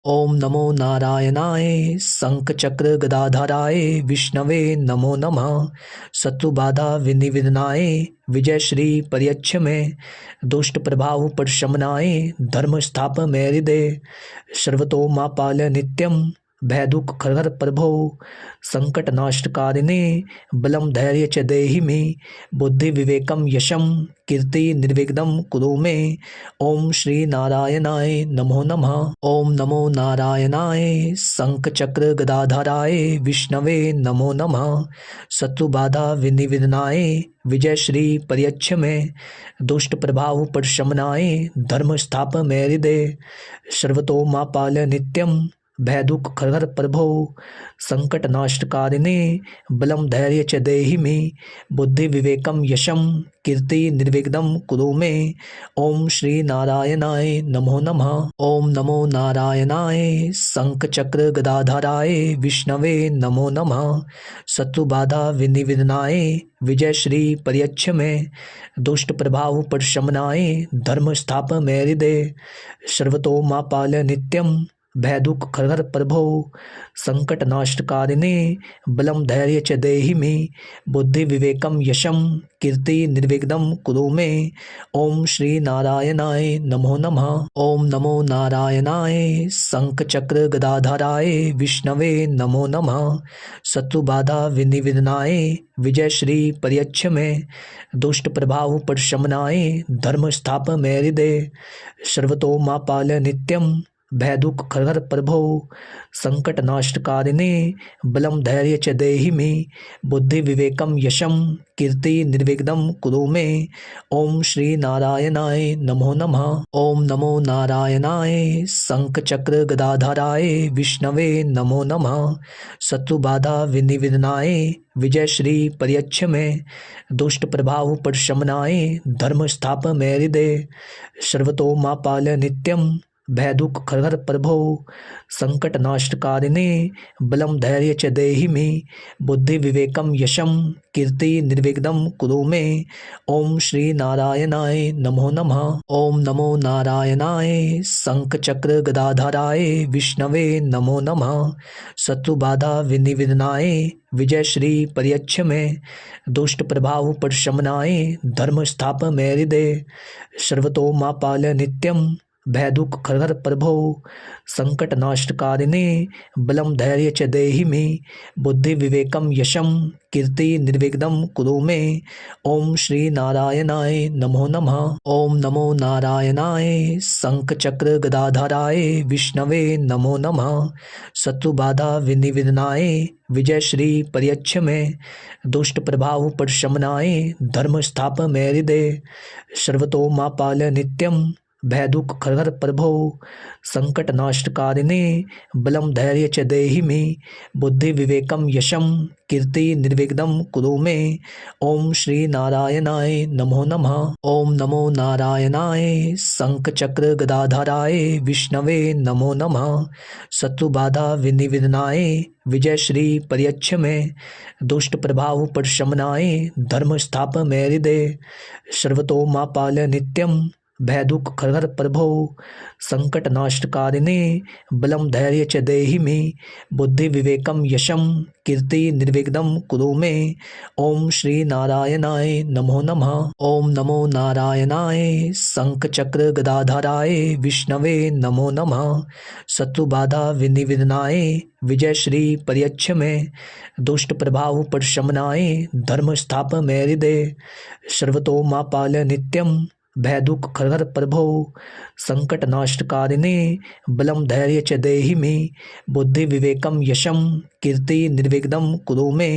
ओम नमो नारायणाय शंख चक्र गदाधराय विष्णवे नमो नमः। शत्रुबाधा विनिविदनाय विजय श्री पर्यक्षमे दुष्ट प्रभाव उपशमनाय धर्म स्थापने हृदय सर्वतोमापाल नित्यम भय दुख खर प्रभो संकट नाशकारिणे बलम धैर्य च देहि मे बुद्धि विवेकम यशम कीर्ति निर्विघ्नं कुरु मे। ओम श्री नारायणाय नमो नमः। ओम नमो नारायणाय शंख चक्र गदाधराय विष्णवे नमो नमः। शत्रुबाधा विनिविदनाय विजय श्री पर्यक्षमे दुष्ट प्रभाव उपशमनाय धर्म स्थापने हृदय सर्वतोमापाल नित्यम भय दुख खर प्रभो संकट नाशकारिणे बलम धैर्य च देहि मे बुद्धि विवेकम यशम कीर्ति निर्विघ्नं कुरु मे। ओम श्री नारायणाय नमो नमः। ओम नमो नारायणाय शंख चक्र गदाधराय विष्णवे नमो नमः। शत्रुबाधा विनिविदनाय विजय श्री पर्यक्षमे दुष्ट प्रभाव उपशमनाय धर्म स्थापने हृदय सर्वतोमापाल नित्यम भय दुख खर प्रभो संकट नाशकारिणे बलम धैर्य च देहि मे बुद्धि विवेकम यशम कीर्ति निर्विघ्नं कुरु मे। ओम श्री नारायणाय नमो नमः। ओम नमो नारायणाय शंख चक्र गदाधराय विष्णवे नमो नमः। शत्रुबाधा विनिविदनाय विजय श्री पर्यक्षमे दुष्ट प्रभाव उपशमनाय धर्म स्थापने हृदय सर्वतोमापाल नित्यम भय दुख खर प्रभो संकट नाशकारिणे बलम धैर्य च देहि मे बुद्धि विवेकम यशम कीर्ति निर्विघ्नं कुरु मे। ओम श्री नारायणाय नमो नमः। ओम नमो नारायणाय शंख चक्र गदाधराय विष्णवे नमो नमः। शत्रुबाधा विनिविदनाय विजय श्री पर्यक्षमे दुष्ट प्रभाव उपशमनाय धर्म स्थापने हृदय सर्वतोमापाल नित्यम भय दुख खर प्रभो संकट नाशकारिणे बलम धैर्य च देहि मे बुद्धि विवेकम यशम कीर्ति निर्विघ्नं कुरु मे। ओम श्री नारायणाय नमो नमः। ओम नमो नारायणाय शंख चक्र गदाधराय विष्णवे नमो नमः। शत्रुबाधा विनिविदनाय विजय श्री पर्यक्षमे दुष्ट प्रभाव उपशमनाय धर्म स्थापने हृदय सर्वतोमापाल नित्यम भय दुख खर प्रभो संकट नाशकारिणे बलम धैर्य च देहि मे बुद्धि विवेकम यशम कीर्ति निर्विघ्नं कुरु मे। ओम श्री नारायणाय नमो नमः। ओम नमो नारायणाय शंख चक्र गदाधराय विष्णवे नमो नमः। शत्रुबाधा विनिविदनाय विजय श्री पर्यक्षमे दुष्ट प्रभाव उपशमनाय धर्म स्थापने हृदय सर्वतोमापाल नित्यम भय दुख खर प्रभो संकट नाशकारिणे बलम धैर्य च देहि मे बुद्धि विवेकम यशम कीर्ति निर्विघ्नं कुरु मे। ओम श्री नारायणाय नमो नमः। ओम नमो नारायणाय शंख चक्र गदाधराय विष्णवे नमो नमः। शत्रुबाधा विनिविदनाय विजय श्री पर्यक्षमे दुष्ट प्रभाव उपशमनाय धर्म स्थापने हृदय सर्वतोमापाल नित्यम भय दुख खर प्रभो संकट नाशकारिणे बलम धैर्य च देहि मे बुद्धि विवेकम यशम कीर्ति निर्विघ्नं कुरु मे। ओम श्री नारायणाय नमो नमः। ओम नमो नारायणाय शंख चक्र गदाधराय विष्णवे नमो नमः। शत्रुबाधा विनिविदनाय विजय श्री पर्यक्षमे दुष्ट प्रभाव उपशमनाय धर्म स्थापने हृदय सर्वतोमापाल नित्यम भय दुख खर प्रभो संकट नाशकारिणे बलम धैर्य च देहि मे बुद्धि विवेकम यशम कीर्ति निर्विघ्नं कुरु मे।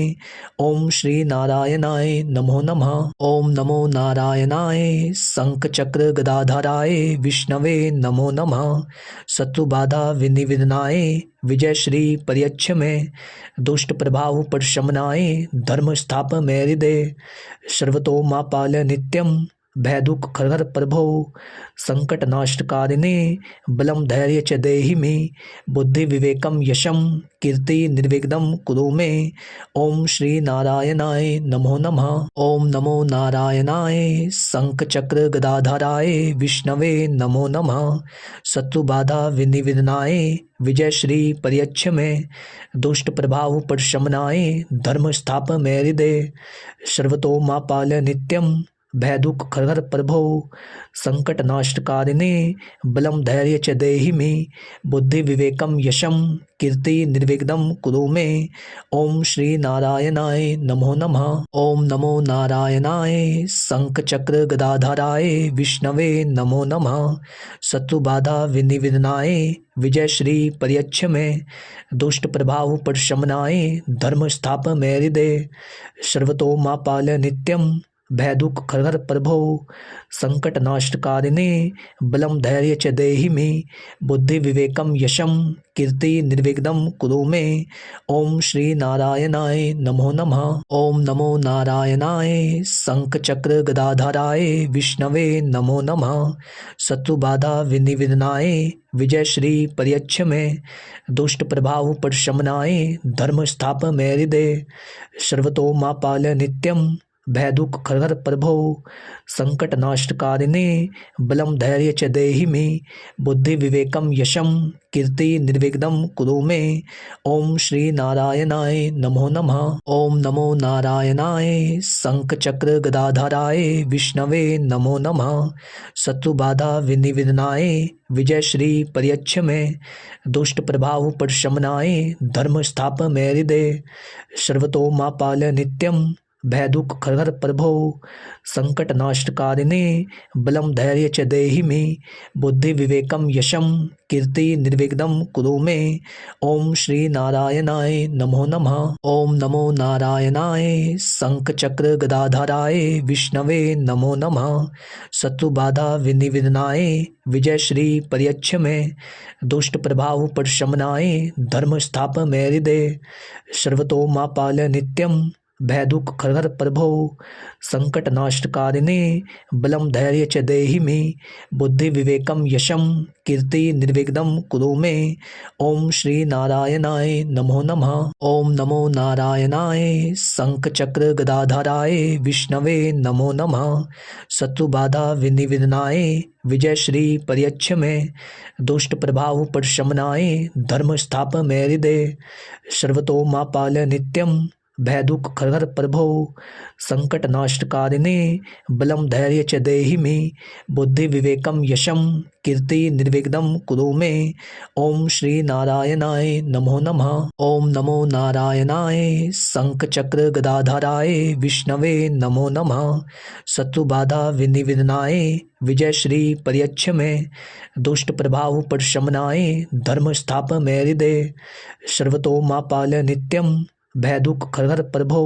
ओम श्री नारायणाय नमो नमः। ओम नमो नारायणाय शंख चक्र गदाधराय विष्णवे नमो नमः। शत्रुबाधा विनिविदनाय विजय श्री पर्यक्षमे दुष्ट प्रभाव उपशमनाय धर्म स्थापने हृदय सर्वतोमापाल नित्यम भयदुःख खरहर प्रभो संकटनाशकारिणे बलं धैर्य च देहि मे बुद्धि विवेकम यशम कीर्ति निर्विघ्नं कुरु मे। ओम श्री नारायणाय नमो नमः। ओम नमो नारायणाय शंख चक्र गदाधराय विष्णवे नमो नमः। शत्रु बाधा विनिविदनाय विजय श्री परियच्छ में दुष्ट प्रभाव प्रशमनाय धर्म स्थाप में हृदय सर्वतो माँ पाल नित्यम भयदुःख खरहर प्रभो संकटनाशकारिणे बलं धैर्य च देहि मे बुद्धि विवेकम यशम कीर्ति निर्विघ्नं कुरु मे। ओम श्री नारायणाय नमो नमः। ओम नमो नारायणाय शंख चक्र गदाधराय विष्णवे नमो नमः। शत्रु बाधा विनिविदनाय विजय श्री परियच्छ में दुष्ट प्रभाव प्रशमनाय धर्म स्थाप में हृदय सर्वतो माँ पाल नित्यम भयदुःख खरहर प्रभो संकटनाशकारिणे बलं धैर्य च देहि मे बुद्धि विवेकम यशम कीर्ति निर्विघ्नं कुरु मे। ओम श्री नारायणाय नमो नमः। ओम नमो नारायणाय शंख चक्र गदाधराय विष्णवे नमो नमः। शत्रु बाधा विनिविदनाय विजय श्री परियच्छ में दुष्ट प्रभाव प्रशमनाय धर्म स्थाप में हृदय सर्वतो माँ पाल नित्यम भयदुःख खरहर प्रभो संकटनाशकारिणे बलं धैर्य च देहि मे बुद्धि विवेकम यशम कीर्ति निर्विघ्नं कुरु मे। ओम श्री नारायणाय नमो नमः। ओम नमो नारायणाय शंख चक्र गदाधराय विष्णवे नमो नमः। शत्रु बाधा विनिविदनाय विजय श्री परियच्छ में दुष्ट प्रभाव प्रशमनाय धर्म स्थाप में हृदय सर्वतो माँ पाल नित्यम भयदुःख खरहर प्रभो संकटनाशकारिणे बलं धैर्य च देहि मे बुद्धि विवेकम यशम कीर्ति निर्विघ्नं कुरु मे। ओम श्री नारायणाय नमो नमः। ओम नमो नारायणाय शंख चक्र गदाधराय विष्णवे नमो नमः। शत्रु बाधा विनिविदनाय विजय श्री परियच्छ में दुष्ट प्रभाव प्रशमनाय धर्म स्थाप में हृदय सर्वतो माँ पाल नित्यम भयदुःख खरहर प्रभो संकटनाशकारिणे बलं धैर्य च देहि मे बुद्धि विवेकम यशम कीर्ति निर्विघ्नं कुरु मे। ओम श्री नारायणाय नमो नमः। ओम नमो नारायणाय शंख चक्र गदाधराय विष्णवे नमो नमः। शत्रु बाधा विनिविदनाय विजय श्री परियच्छ में दुष्ट प्रभाव प्रशमनाय धर्म स्थाप में हृदय सर्वतो माँ पाल नित्यम भयदुःख खरहर प्रभो संकटनाशकारिणे बलं धैर्य च देहि मे बुद्धि विवेकम यशम कीर्ति निर्विघ्नं कुरु मे। ओम श्री नारायणाय नमो नमः। ओम नमो नारायणाय शंख चक्र गदाधराय विष्णवे नमो नमः। शत्रु बाधा विनिविदनाय विजय श्री परियच्छ में दुष्ट प्रभाव प्रशमनाय धर्म स्थाप में हृदय सर्वतो माँ पाल नित्यम भयदुःख खरहर प्रभो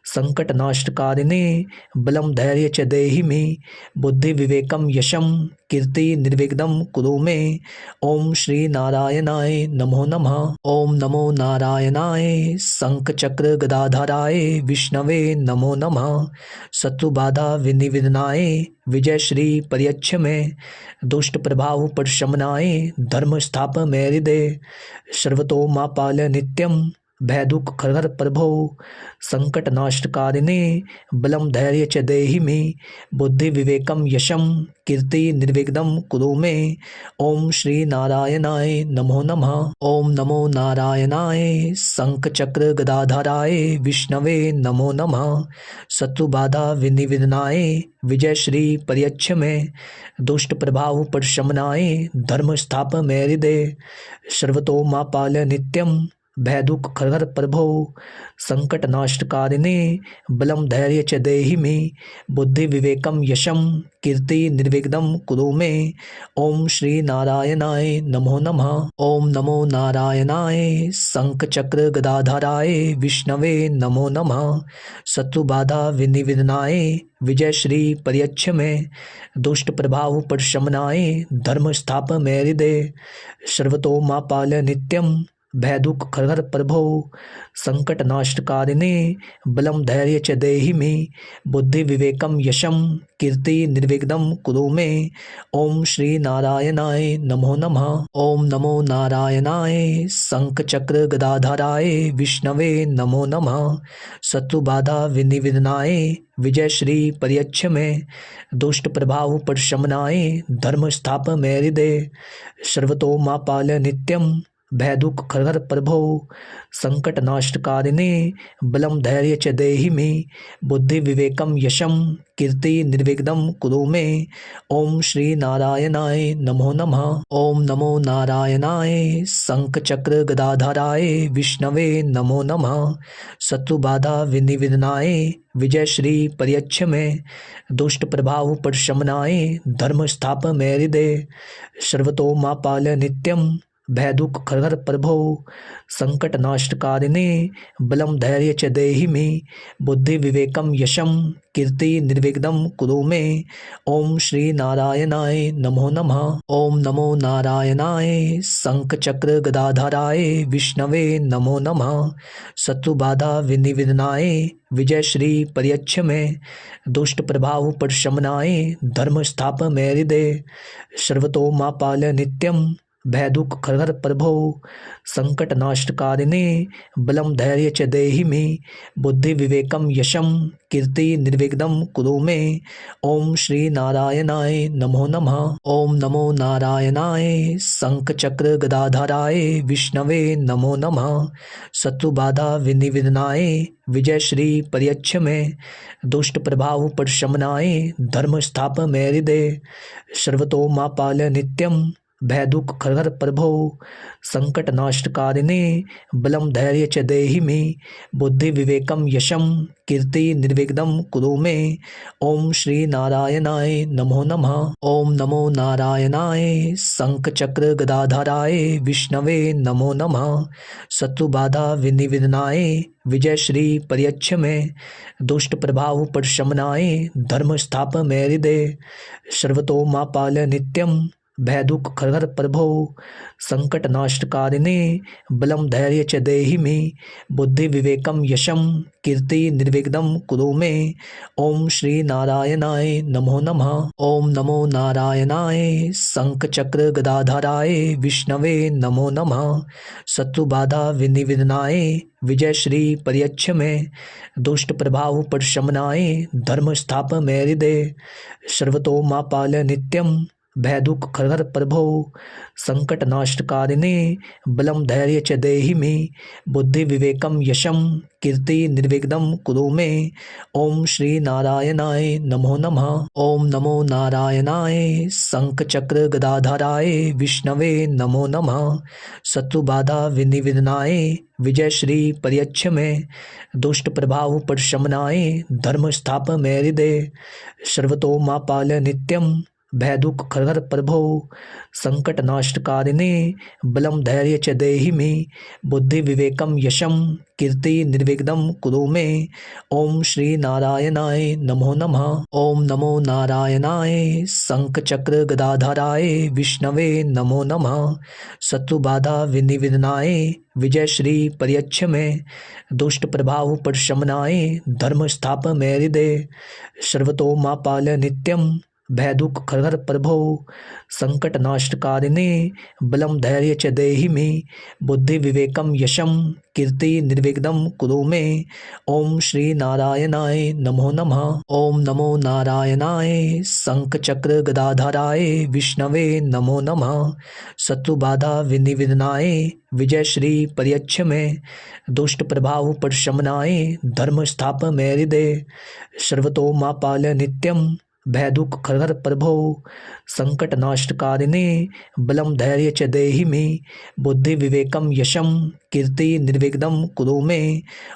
संकटनाशकारिणे बलं धैर्य च देहि मे बुद्धि विवेकम यशम कीर्ति निर्विघ्नं कुरु मे। ओम श्री नारायणाय नमो नमः। ओम नमो नारायणाय शंख चक्र गदाधराय विष्णवे नमो नमः। शत्रु बाधा विनिविदनाय विजय श्री परियच्छ में दुष्ट प्रभाव प्रशमनाय धर्म स्थाप में हृदय सर्वतो माँ पाल नित्यम भयदुःख खरहर प्रभो संकटनाशकारिणे बलं धैर्य च देहि मे बुद्धि विवेकम यशम कीर्ति निर्विघ्नं कुरु मे। ओम श्री नारायणाय नमो नमः। ओम नमो नारायणाय शंख चक्र गदाधराय विष्णवे नमो नमः। शत्रु बाधा विनिविदनाय विजय श्री परियच्छ में दुष्ट प्रभाव प्रशमनाय धर्म स्थाप में हृदय सर्वतो माँ पाल नित्यम भयदुःख खरहर प्रभो संकटनाशकारिणे बलं धैर्य च देहि मे बुद्धि विवेकम यशम कीर्ति निर्विघ्नं कुरु मे। ओम श्री नारायणाय नमो नमः। ओम नमो नारायणाय शंख चक्र गदाधराय विष्णवे नमो नमः। शत्रु बाधा विनिविदनाय विजय श्री परियच्छ में दुष्ट प्रभाव प्रशमनाय धर्म स्थाप में हृदय सर्वतो माँ पाल नित्यम भयदुःख खरहर प्रभो संकटनाशकारिणे बलं धैर्य च देहि मे बुद्धि विवेकम यशम कीर्ति निर्विघ्नं कुरु मे। ओम श्री नारायणाय नमो नमः। ओम नमो नारायणाय शंख चक्र गदाधराय विष्णवे नमो नमः। शत्रुबाधा विनिविदनाय विजय श्री परियच्छ में दुष्ट प्रभाव प्रशमनाय धर्म स्थाप में हृदय सर्वतो माँ पाल नित्यम भयदुःख खरहर प्रभो संकटनाशकारिणे बलं धैर्य च देहि मे बुद्धि विवेकम यशम कीर्ति निर्विघ्नं कुरु मे। ओम श्री नारायणाय नमो नमः। ओम नमो नारायणाय शंख चक्र गदाधराय विष्णवे नमो नमः। शत्रुबाधा विनिविदनाय विजय श्री परियच्छ में दुष्ट प्रभाव प्रशमनाय धर्म स्थाप में हृदय सर्वतो माँ पाल नित्यम भयदुःख खरहर प्रभो संकटनाशकारिणे बलं धैर्य च देहि मे बुद्धि विवेकम यशम कीर्ति निर्विघ्नं कुरु मे। ओम श्री नारायणाय नमो नमः। ओम नमो नारायणाय शंख चक्र गदाधराय विष्णवे नमो नमः। शत्रुबाधा विनिविदनाय विजय श्री परियच्छ में दुष्ट प्रभाव प्रशमनाय धर्म स्थाप में हृदय सर्वतो माँ पाल नित्यम भयदुःख खरहर प्रभो संकटनाशकारिणे बलं धैर्य च देहि मे बुद्धि विवेकम यशम कीर्ति निर्विघ्नं कुरु मे। ओम श्री नारायणाय नमो नमः। ओम नमो नारायणाय शंख चक्र गदाधराय विष्णवे नमो नमः। शत्रुबाधा विनिविदनाय विजय श्री परियच्छ में दुष्ट प्रभाव प्रशमनाय धर्म स्थाप में हृदय सर्वतो माँ पाल नित्यम भयदुःख खरहर प्रभो संकटनाशकारिणे बलं धैर्य च देहि मे बुद्धि विवेकम यशम कीर्ति निर्विघ्नं कुरु मे। ओम श्री नारायणाय नमो नमः। ओम नमो नारायणाय शंख चक्र गदाधराय विष्णवे नमो नमः। शत्रुबाधा विनिविदनाय विजय श्री परियच्छ में दुष्ट प्रभाव प्रशमनाय धर्म स्थाप में हृदय सर्वतो माँ पाल नित्यम भयदुःख खरहर प्रभो संकटनाशकारिणे बलं धैर्य च देहि मे बुद्धि विवेकम यशम कीर्ति निर्विघ्नं कुरु मे। ओम श्री नारायणाय नमो नमः। ओम नमो नारायणाय शंख चक्र गदाधराय विष्णवे नमो नमः। शत्रुबाधा विनिविदनाय विजय श्री परियच्छ में दुष्ट प्रभाव प्रशमनाय धर्म स्थाप में हृदय सर्वतो माँ पाल नित्यम भयदुःख खरहर प्रभो संकटनाशकारिणे बलं धैर्य च देहि मे बुद्धि विवेकम यशम कीर्ति निर्विघ्नं कुरु मे। ओम श्री नारायणाय नमो नमः। ओम नमो नारायणाय शंख चक्र गदाधराय विष्णवे नमो नमः। शत्रुबाधा विनिविदनाय विजय श्री परियच्छ में दुष्ट प्रभाव प्रशमनाय धर्म स्थाप में हृदय सर्वतो माँ पाल नित्यम भयदुःख खरहर प्रभो संकटनाशकारिणे बलं धैर्य च देहि मे बुद्धि विवेकम यशम कीर्ति निर्विघ्नं कुरु मे। ओम श्री नारायणाय नमो नमः। ओम नमो नारायणाय शंख चक्र गदाधराय विष्णवे नमो नमः। शत्रुबाधा विनिविदनाय विजय श्री परियच्छ में दुष्ट प्रभाव प्रशमनाय धर्म स्थाप में हृदय सर्वतो माँ पाल नित्यम भयदुःख खरहर प्रभो संकटनाशकारिणे बलं धैर्य च देहि मे बुद्धि विवेकम यशम कीर्ति निर्विघ्नं कुरु मे। ओम श्री नारायणाय नमो नमः। ओम नमो नारायणाय शंख चक्र गदाधराय विष्णवे नमो नमः। शत्रुबाधा विनिविदनाय विजय श्री परियच्छ में दुष्ट प्रभाव प्रशमनाय धर्म स्थाप में हृदय सर्वतो माँ पाल नित्यम भयदुःख खरहर प्रभो संकटनाशकारिणे बलं धैर्य च देहि मे बुद्धि विवेकम यशम कीर्ति निर्विघ्नं कुरु मे।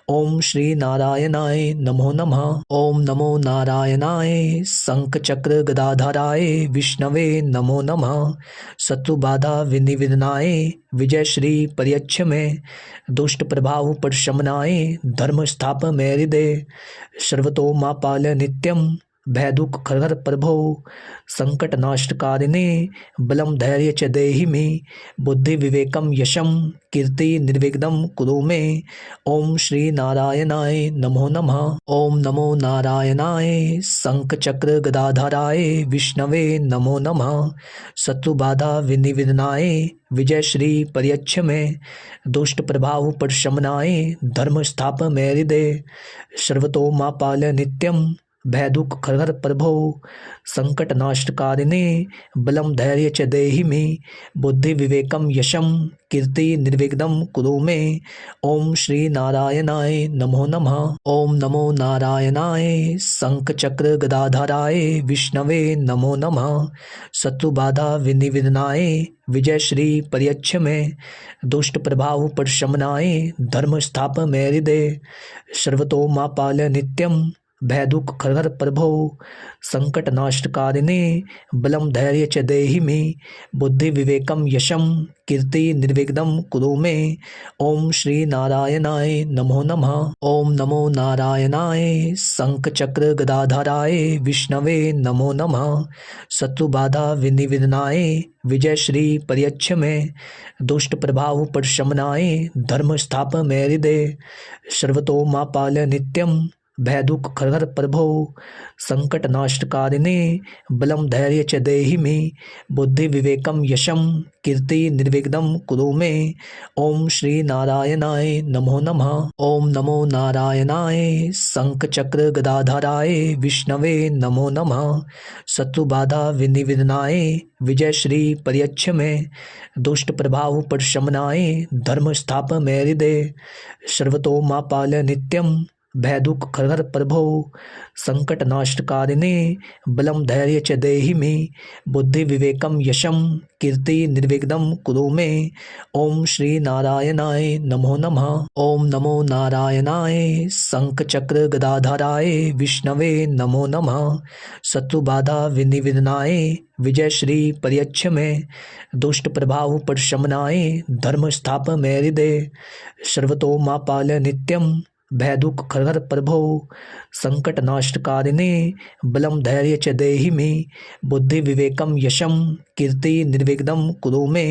ओम श्री नारायणाय नमो नमः। ओम नमो नारायणाय शंख चक्र गदाधराय विष्णवे नमो नमः। शत्रुबाधा विनिविदनाय विजय श्री परियच्छ में दुष्ट प्रभाव प्रशमनाय धर्म स्थाप में हृदय सर्वतो माँ पाल नित्यम भयदुःख खरहर प्रभो संकटनाशकारिणे बलं धैर्य च देहि मे बुद्धि विवेकम यशम कीर्ति निर्विघ्नं कुरु मे। ओम श्री नारायणाय नमो नमः। ओम नमो नारायणाय शंख चक्र गदाधराय विष्णवे नमो नमः। शत्रुबाधा विनिविदनाय विजय श्री परियच्छ में दुष्ट प्रभाव प्रशमनाय धर्म स्थाप में हृदय सर्वतो माँ पाल नित्यम भयदुःख खरहर प्रभो संकटनाशकारिणे बलं धैर्य च देहि मे बुद्धि विवेकम यशम कीर्ति निर्विघ्नं कुरु मे। ओम श्री नारायणाय नमो नमः। ओम नमो नारायणाय शंख चक्र गदाधराय विष्णवे नमो नमः। शत्रुबाधा विनिविदनाय विजय श्री परियच्छ में दुष्ट प्रभाव प्रशमनाय धर्म स्थाप में हृदय सर्वतो माँ पाल नित्यम भयदुःख खरहर प्रभो संकटनाशकारिणे बलं धैर्य च देहि मे बुद्धि विवेकम यशम कीर्ति निर्विघ्नं कुरु मे। ओम श्री नारायणाय नमो नमः। ओम नमो नारायणाय शंख चक्र गदाधराय विष्णवे नमो नमः। शत्रुबाधा विनिविदनाय विजय श्री परियच्छ में दुष्ट प्रभाव प्रशमनाय धर्म स्थाप में हृदय सर्वतो माँ पाल नित्यम भयदुःख खरहर प्रभो संकटनाशकारिणे बलं धैर्य च देहि मे बुद्धि विवेकम यशम कीर्ति निर्विघ्नं कुरु मे। ओम श्री नारायणाय नमो नमः। ओम नमो नारायणाय शंख चक्र गदाधराय विष्णवे नमो नमः। शत्रुबाधा विनिविदनाय विजय श्री परियच्छ में दुष्ट प्रभाव प्रशमनाय धर्म स्थाप में हृदय सर्वतो माँ पाल नित्यम भयदुःख खरहर प्रभो संकटनाशकारिणे बलं धैर्य च देहि मे बुद्धि विवेकम यशम कीर्ति निर्विघ्नं कुरु मे। ओम श्री नारायणाय नमो नमः। ओम नमो नारायणाय शंख चक्र गदाधराय विष्णवे नमो नमः। शत्रुबाधा विनिविदनाय विजय श्री परियच्छ में दुष्ट प्रभाव प्रशमनाय धर्म स्थाप में हृदय सर्वतो माँ पाल नित्यम भयदुःख खरहर प्रभो संकटनाशकारिणे बलं धैर्य च देहि मे बुद्धि विवेकम यशम कीर्ति निर्विघ्नं कुरु मे।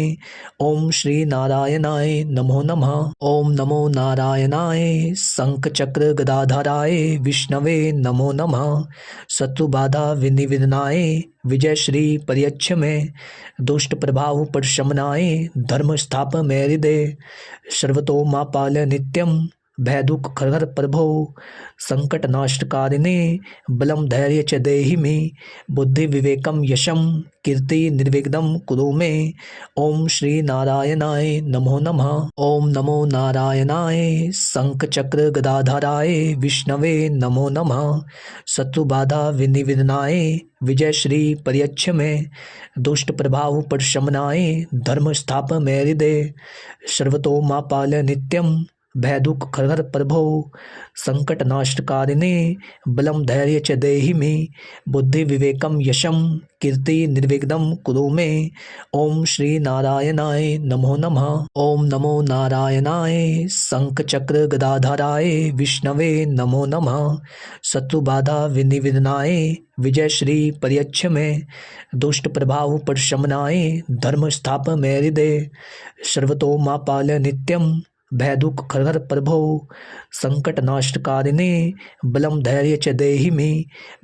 ओम श्री नारायणाय नमो नमः। ओम नमो नारायणाय शंख चक्र गदाधराय विष्णवे नमो नमः। शत्रुबाधा विनिविदनाय विजय श्री परियच्छ में दुष्ट प्रभाव प्रशमनाय धर्म स्थाप में हृदय सर्वतो माँ पाल नित्यम भयदुःख खरहर प्रभो संकटनाशकारिणे बलं धैर्य च देहि मे बुद्धि विवेकम यशम कीर्ति निर्विघ्नं कुरु मे। ओम श्री नारायणाय नमो नमः। ओम नमो नारायणाय शंख चक्र गदाधराय विष्णवे नमो नमः। शत्रुबाधा विनिविदनाय विजय श्री परियच्छ में दुष्ट प्रभाव प्रशमनाय धर्म स्थाप में हृदय सर्वतो माँ पाल नित्यम भयदुःख खरहर प्रभो संकटनाशकारिणे बलं धैर्य च देहि मे बुद्धि विवेकम यशम कीर्ति निर्विघ्नं कुरु मे। ओम श्री नारायणाय नमो नमः। ओम नमो नारायणाय शंख चक्र गदाधराय विष्णवे नमो नमः। शत्रुबाधा विनिविदनाय विजय श्री परियच्छ में दुष्ट प्रभाव प्रशमनाय धर्म स्थाप में हृदय सर्वतो माँ पाल नित्यम भयदुःख खरहर प्रभो संकटनाशकारिणे बलं धैर्य च देहि मे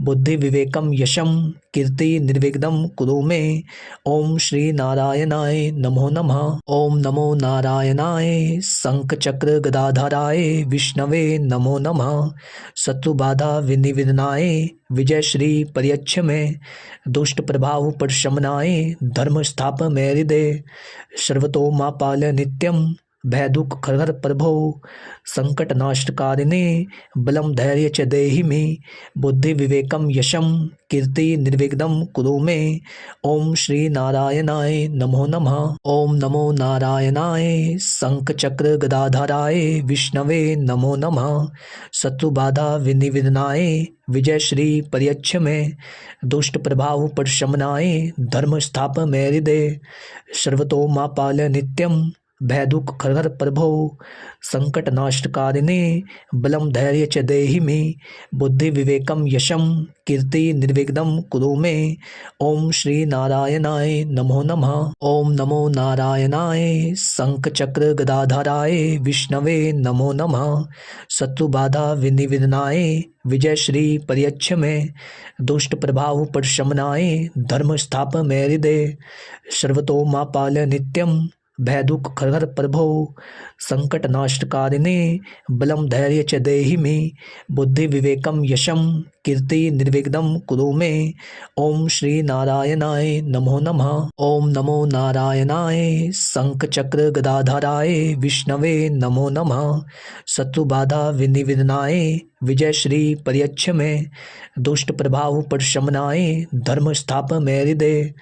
बुद्धि विवेकम यशम कीर्ति निर्विघ्नं कुरु मे। ओम श्री नारायणाय नमो नमः। ओम नमो नारायणाय शंख चक्र गदाधराय विष्णवे नमो नमः। शत्रुबाधा विनिविदनाय विजय श्री परियच्छ में दुष्ट प्रभाव प्रशमनाय धर्म स्थाप में हृदय सर्वतो माँ पाल नित्यम भयदुःख खरहर प्रभो संकटनाशकारिणे बलं धैर्य च देहि मे बुद्धि विवेकम यशम कीर्ति निर्विघ्नं कुरु मे। ओम श्री नारायणाय नमो नमः। ओम नमो नारायणाय शंख चक्र गदाधराय विष्णवे नमो नमः। शत्रुबाधा विनिविदनाय विजय श्री परियच्छ में दुष्ट प्रभाव प्रशमनाय धर्म स्थाप में हृदय सर्वतो माँ पाल नित्यम भयदुःख खरहर प्रभो संकटनाशकारिणे बलं धैर्य च देहि मे बुद्धि विवेकम यशम कीर्ति निर्विघ्नं कुरु मे। ओम श्री नारायणाय नमो नमः। ओम नमो नारायणाय शंख चक्र गदाधराय विष्णवे नमो नमः। शत्रु बाधा विनिविदनाय विजय श्री परियच्छ में दुष्ट प्रभाव प्रशमनाय धर्म स्थाप में हृदय सर्वतो माँ पाल नित्यम भयदुःख खरहर प्रभो संकटनाशकारिणे बलं धैर्य च देहि मे बुद्धि विवेकम यशम कीर्ति निर्विघ्नं कुरु मे। ओम श्री नारायणाय नमो नमः। ओम नमो नारायणाय शंख चक्र गदाधराय विष्णवे नमो नमः। शत्रु बाधा विनिविदनाय विजय श्री परियच्छ में दुष्ट प्रभाव प्रशमनाय धर्म स्थाप में हृदय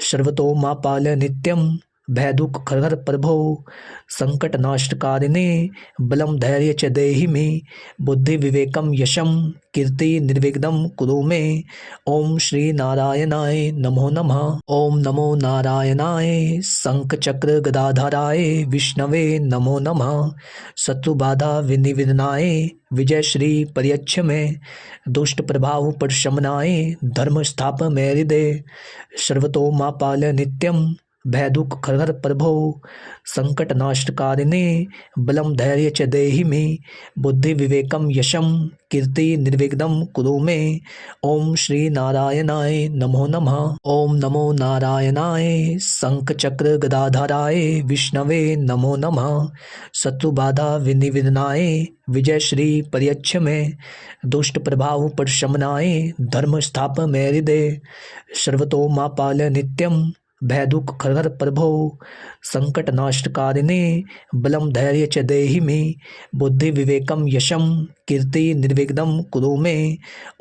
सर्वतो माँ पाल नित्यम भयदुःख खरहर प्रभो संकटनाशकारिणे बलं धैर्य च देहि मे बुद्धि विवेकम यशम कीर्ति निर्विघ्नं कुरु मे। ओम श्री नारायणाय नमो नमः। ओम नमो नारायणाय शंख चक्र गदाधराय विष्णवे नमो नमः। शत्रु बाधा विनिविदनाय विजय श्री परियच्छ में दुष्ट प्रभाव प्रशमनाय धर्म स्थाप में हृदय सर्वतो माँ पाल नित्यम भयदुःख खरहर प्रभो संकटनाशकारिणे बलं धैर्य च देहि मे बुद्धि विवेकम यशम कीर्ति निर्विघ्नं कुरु मे। ओम श्री नारायणाय नमो नमः। ओम नमो नारायणाय शंख चक्र गदाधराय विष्णवे नमो नमः। शत्रु बाधा विनिविदनाय विजय श्री परियच्छ में दुष्ट प्रभाव प्रशमनाय धर्म स्थाप में हृदय सर्वतो माँ पाल नित्यम भयदुःख खरहर प्रभो संकटनाशकारिणे बलं धैर्य च देहि मे बुद्धि विवेकम यशम कीर्ति निर्विघ्नं कुरु मे।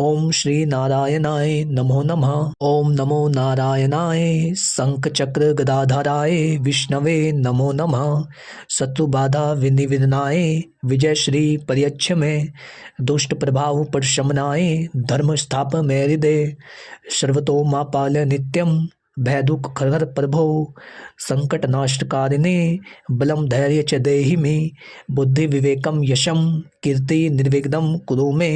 ओम श्री नारायणाय नमो नमः। ओम नमो नारायणाय शंख चक्र गदाधराय विष्णवे नमो नमः। शत्रु बाधा विनिविदनाय विजय श्री परियच्छ में दुष्ट प्रभाव प्रशमनाय धर्म स्थाप में हृदय सर्वतो माँ पाल नित्यम भयदुःख खरहर प्रभो संकटनाशकारिणे बलं धैर्य च देहि मे बुद्धि विवेकम यशम कीर्ति निर्विघ्नं कुरु मे।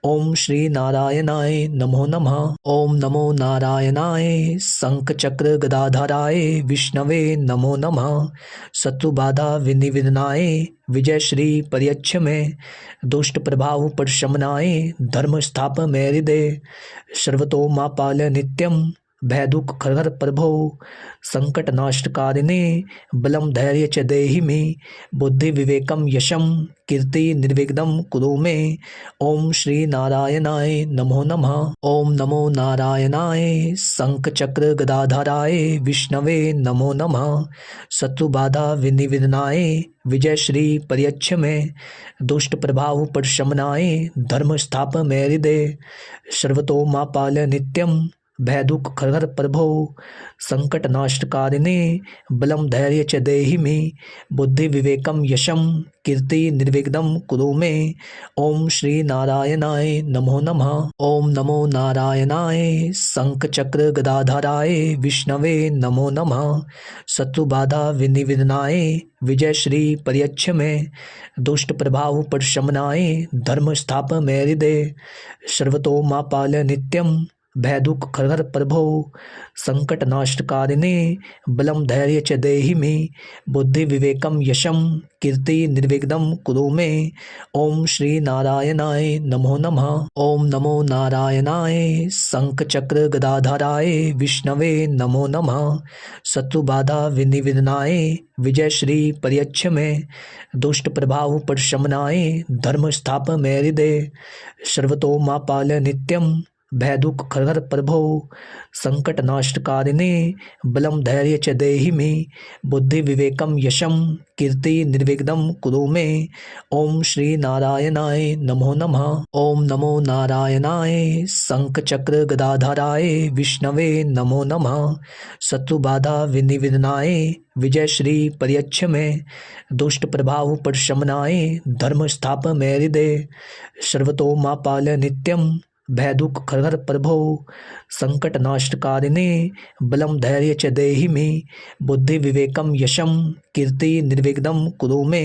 ओम श्री नारायणाय नमो नमः। ओम नमो नारायणाय शंख चक्र गदाधराय विष्णवे नमो नमः। शत्रु बाधा विनिविदनाय विजय श्री परियच्छ में दुष्ट प्रभाव प्रशमनाय धर्म स्थाप में हृदय सर्वतो माँ पाल नित्यम भयदुःख खरहर प्रभो संकटनाशकारिणे बलं धैर्य च देहि मे बुद्धि विवेकम यशम कीर्ति निर्विघ्नं कुरु मे। ओम श्री नारायणाय नमो नमः। ओम नमो नारायणाय शंख चक्र गदाधराय विष्णवे नमो नमः। शत्रु बाधा विनिविदनाय विजय श्री परियच्छ में दुष्ट प्रभाव प्रशमनाय धर्म स्थाप में हृदय सर्वतो माँ पाल नित्यम भयदुःख खरहर प्रभो संकटनाशकारिणे बलं धैर्य च देहि मे बुद्धि विवेकम यशम कीर्ति निर्विघ्नं कुरु मे। ओम श्री नारायणाय नमो नमः। ओम नमो नारायणाय शंख चक्र गदाधराय विष्णवे नमो नमः। शत्रु बाधा विनिविदनाय विजय श्री परियच्छ में दुष्ट प्रभाव प्रशमनाय धर्म स्थाप में हृदय सर्वतो माँ पाल नित्यम भयदुःख खरहर प्रभो संकटनाशकारिणे बलं धैर्य च देहि मे बुद्धि विवेकम यशम कीर्ति निर्विघ्नं कुरु मे। ओम श्री नारायणाय नमो नमः। ओम नमो नारायणाय शंख चक्र गदाधराय विष्णवे नमो नमः। शत्रु बाधा विनिविदनाय विजय श्री परियच्छ में दुष्ट प्रभाव प्रशमनाय धर्म स्थाप में हृदय सर्वतो माँ पाल नित्यम भयदुःख खरहर प्रभो संकटनाशकारिणे बलं धैर्य च देहि मे बुद्धि विवेकम यशम कीर्ति निर्विघ्नं कुरु मे। ओम श्री नारायणाय नमो नमः। ओम नमो नारायणाय शंख चक्र गदाधराय विष्णवे नमो नमः। शत्रु बाधा विनिविदनाय विजय श्री परियच्छ में दुष्ट प्रभाव प्रशमनाय धर्म स्थाप में हृदय सर्वतो माँ पाल नित्यम भयदुःख खरहर प्रभो संकटनाशकारिणे बलं धैर्य च देहि मे बुद्धि विवेकम यशम कीर्ति निर्विघ्नं कुरु मे।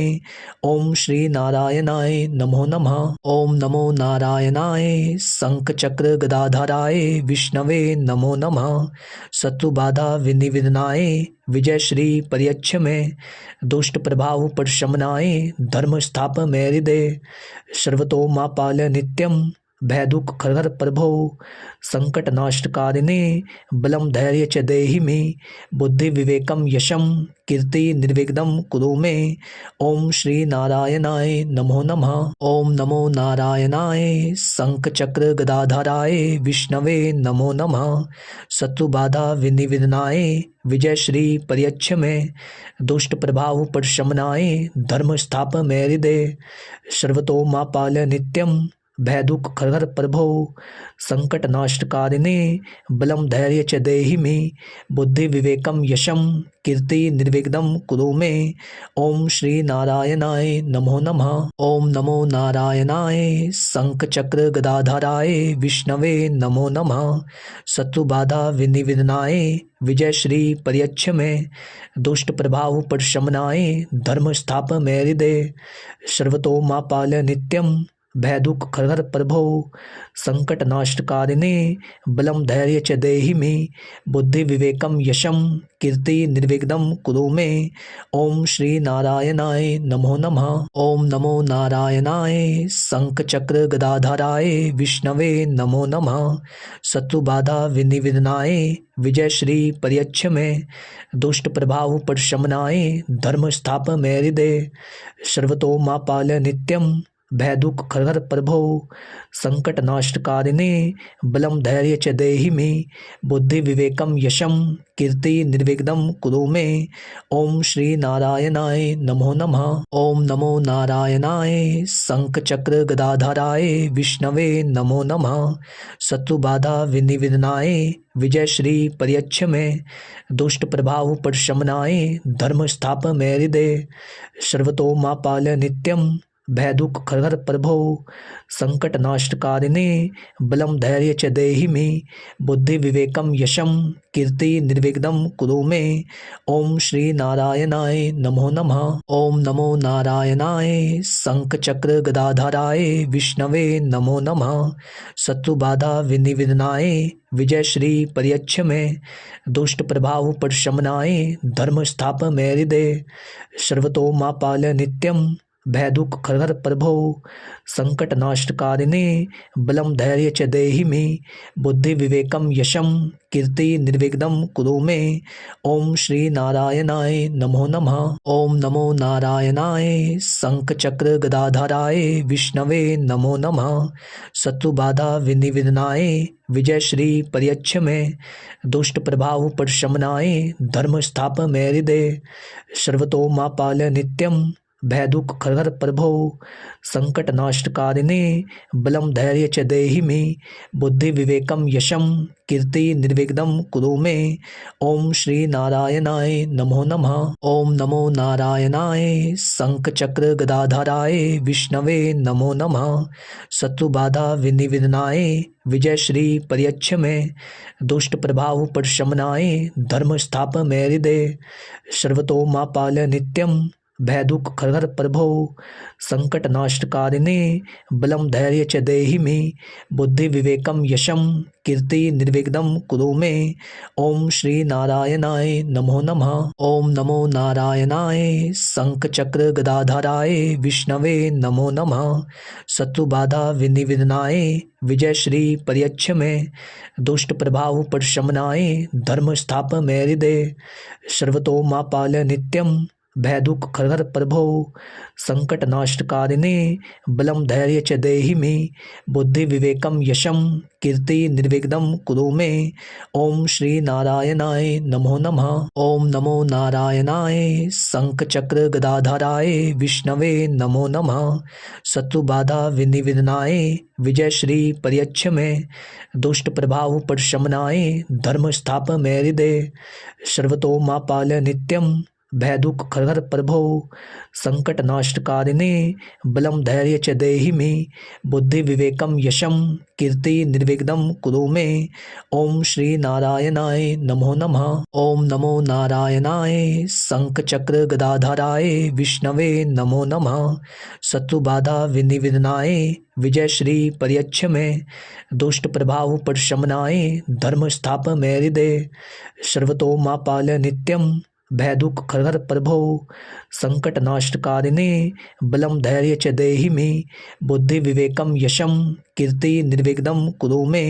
ओम श्री नारायणाय नमो नमः। ओम नमो नारायणाय शंख चक्र गदाधराय विष्णवे नमो नमः। शत्रु बाधा विनिविदनाय विजय श्री परियच्छ में दुष्ट प्रभाव प्रशमनाय धर्म स्थाप में हृदय सर्वतो माँ पाल नित्यम भयदुःख खरहर प्रभो संकटनाशकारिणे बलं धैर्य च देहि मे बुद्धि विवेकम यशम कीर्ति निर्विघ्नं कुरु मे। ओम श्री नारायणाय नमो नमः। ओम नमो नारायणाय शंख चक्र गदाधराय विष्णवे नमो नमः। शत्रु बाधा विनिविदनाय विजय श्री परियच्छ में दुष्ट प्रभाव प्रशमनाय धर्म स्थाप में हृदय सर्वतो माँ पाल नित्यम भयदुःख खरहर प्रभो संकटनाशकारिणे बलं धैर्य च देहि मे बुद्धि विवेकम यशम कीर्ति निर्विघ्नं कुरु मे। ओम श्री नारायणाय नमो नमः। ओम नमो नारायणाय शंख चक्र गदाधराय विष्णवे नमो नमः। शत्रु बाधा विनिविदनाय विजय श्री परियच्छ में दुष्ट प्रभाव प्रशमनाय धर्म स्थाप में हृदय सर्वतो माँ पाल नित्यम भयदुःख खरहर प्रभो संकटनाशकारिणे बलं धैर्य च देहि मे बुद्धि विवेकम यशम कीर्ति निर्विघ्नं कुरु मे। ओम श्री नारायणाय नमो नमः। ओम नमो नारायणाय शंख चक्र गदाधराय विष्णवे नमो नमः। शत्रु बाधा विनिविदनाय विजय श्री परियच्छ में दुष्ट प्रभाव प्रशमनाय धर्म स्थाप में हृदय सर्वतो माँ पाल नित्यम भयदुःख खरहर प्रभो संकटनाशकारिणे बलं धैर्य च देहि मे बुद्धि विवेकम यशम कीर्ति निर्विघ्नं कुरु मे। ओम श्री नारायणाय नमो नमः। ओम नमो नारायणाय शंख चक्र गदाधराय विष्णवे नमो नमः। शत्रु बाधा विनिविदनाय विजय श्री परियच्छ में दुष्ट प्रभाव प्रशमनाय धर्म स्थाप में हृदय सर्वतो माँ पाल नित्यम भयदुःख खरहर प्रभो संकटनाशकारिणे बलं धैर्य च देहि मे बुद्धि विवेकम यशम कीर्ति निर्विघ्नं कुरु मे। ओम श्री नारायणाय नमो नमः। ओम नमो नारायणाय शंख चक्र गदाधराय विष्णवे नमो नमः। शत्रु बाधा विनिविदनाय विजय श्री परियच्छ में दुष्ट प्रभाव प्रशमनाय धर्म स्थाप में हृदय सर्वतो माँ पाल नित्यम भयदुःख खरहर प्रभो संकटनाशकारिणे बलं धैर्य च देहि मे बुद्धि विवेकम यशम कीर्ति निर्विघ्नं कुरु मे। ओम श्री नारायणाय नमो नमः। ओम नमो नारायणाय शंख चक्र गदाधराय विष्णवे नमो नमः। शत्रु बाधा विनिविदनाय विजय श्री परियच्छ में दुष्ट प्रभाव प्रशमनाय धर्म स्थाप में हृदय सर्वतो माँ पाल नित्यम भयदुःख खरहर प्रभो संकटनाशकारिणे बलं धैर्य च देहि मे बुद्धि विवेकम यशम कीर्ति निर्विघ्नं कुरु मे। ओम श्री नारायणाय नमो नमः। ओम नमो नारायणाय शंख चक्र गदाधराय विष्णवे नमो नमः। शत्रु बाधा विनिविदनाय विजय श्री परियच्छ में दुष्ट प्रभाव प्रशमनाय धर्म स्थाप में हृदय सर्वतो माँ पाल नित्यम भयदुःख खरहर प्रभो संकटनाशकारिणे बलं धैर्य च देहि मे बुद्धि विवेकम यशम कीर्ति निर्विघ्नं कुरु मे। ओम श्री नारायणाय नमो नमः। ओम नमो नारायणाय शंख चक्र गदाधराय विष्णवे नमो नमः। शत्रु बाधा विनिविदनाय विजय श्री परियच्छ में दुष्ट प्रभाव प्रशमनाय धर्म स्थाप में हृदय सर्वतो माँ पाल नित्यम भयदुःख खरहर प्रभो संकटनाशकारिणे बलं धैर्य च देहि मे बुद्धि विवेकम यशम कीर्ति निर्विघ्नं कुरु मे। ओम श्री नारायणाय नमो नमः। ओम नमो नारायणाय शंख चक्र गदाधराय विष्णवे नमो नमः। शत्रु बाधा विनिविदनाय विजय श्री परियच्छ में दुष्ट प्रभाव प्रशमनाय धर्म स्थाप में हृदय सर्वतो माँ पाल नित्यम भयदुख खरहर प्रभो संकटनाशकारिणे बलं धैर्य च देहि मे बुद्धि विवेकम यशम कीर्ति निर्विघ्नं कुरु मे। ओम श्री नारायणाय नमो नमः। ओम नमो नारायणाय शंख चक्र गदाधराय विष्णवे नमो नमः। शत्रु बाधा विनिविदनाय विजय श्री पर्यच्छमे दुष्ट प्रभाव प्रशमनाय धर्म स्थाप में हृदय सर्वतो माँ पाल नित्यम भयदुख खरहर प्रभो संकटनाशकारिणे बलं धैर्य च देहि मे बुद्धि विवेकम यशम कीर्ति निर्विघ्नं कुरु मे।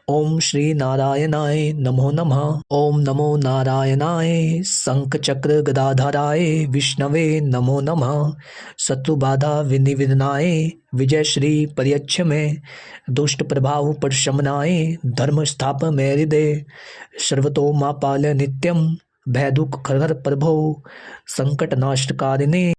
ओम श्री नारायणाय नमो नमः। ओम नमो नारायणाय शंख चक्र गदाधराय विष्णवे नमो नमः। शत्रु बाधा विनिविदनाय विजय श्री पर्यच्छमे दुष्ट प्रभाव प्रशमनाय धर्म स्थाप में हृदय सर्वतो माँ पाल नित्यम भयदुख खरहर प्रभो संकटनाशकारिणे